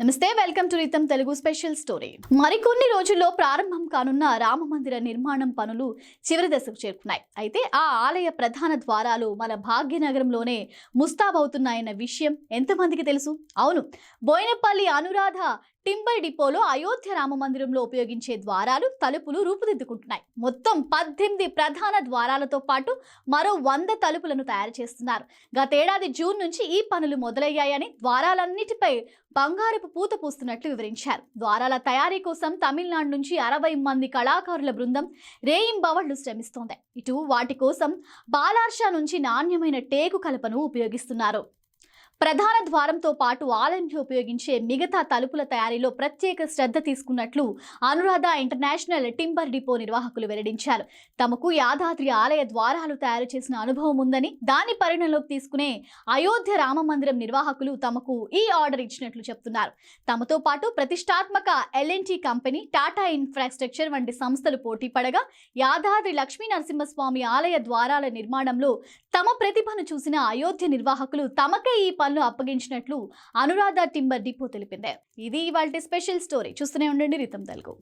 నమస్తే, welcome to rhythm Telugu special story. మరికొన్ని రోజుల్లో ప్రారంభం కానున్న రామ మందిర నిర్మాణం పనులు చివరి దశకు చేరుకున్నాయి. అయితే ఆ ఆలయ ప్రధాన ద్వారాలు మన భాగ్యనగరంలోనే ముస్తాబవుతున్నాయన్న విషయం ఎంతమందికి తెలుసు? అవును, బోయినపల్లి అనురాధ టింబర్ డిపోలో అయోధ్య రామ మందిరంలో ఉపయోగించే ద్వారాలు, తలుపులు రూపుదిద్దుకుంటున్నాయి. మొత్తం 18 ప్రధాన ద్వారాలతో పాటు మరో 100 తలుపులను తయారు చేస్తున్నారు. గతేడాది జూన్ నుంచి ఈ పనులు మొదలయ్యాయని, ద్వారాలన్నిటిపై బంగారపు పూత పూస్తున్నట్లు వివరించారు. ద్వారాల తయారీ కోసం తమిళనాడు నుంచి 60 మంది కళాకారుల బృందం రేయింబవళ్లు శ్రమిస్తోంది. ఇటు వాటి కోసం బాలార్షా నుంచి నాణ్యమైన టేకు కలపను ఉపయోగిస్తున్నారు. ప్రధాన ద్వారంతో పాటు ఆలయంలో ఉపయోగించే మిగతా తలుపుల తయారీలో ప్రత్యేక శ్రద్ధ తీసుకున్నట్లు అనురాధ ఇంటర్నేషనల్ టింబర్ డిపో నిర్వాహకులు వెల్లడించారు. తమకు యాదాద్రి ఆలయ ద్వారాలు తయారు చేసిన అనుభవం ఉందని, దాన్ని పరిగణలోకి తీసుకునే అయోధ్య రామ మందిరం నిర్వాహకులు తమకు ఈ ఆర్డర్ ఇచ్చినట్లు చెప్తున్నారు. తమతో పాటు ప్రతిష్టాత్మక L&T కంపెనీ, టాటా ఇన్ఫ్రాస్ట్రక్చర్ వంటి సంస్థలు పోటీ పడగా, యాదాద్రి లక్ష్మీ నరసింహస్వామి ఆలయ ద్వారాల నిర్మాణంలో తమ ప్రతిభను చూసిన అయోధ్య నిర్వాహకులు తమకే ఈ పనులు అప్పగించినట్లు అనురాధ టింబర్ డిపో తెలిపింది. ఇది ఇవాల్టి స్పెషల్ స్టోరీ. చూస్తూనే ఉండండి రితం తెలుగు.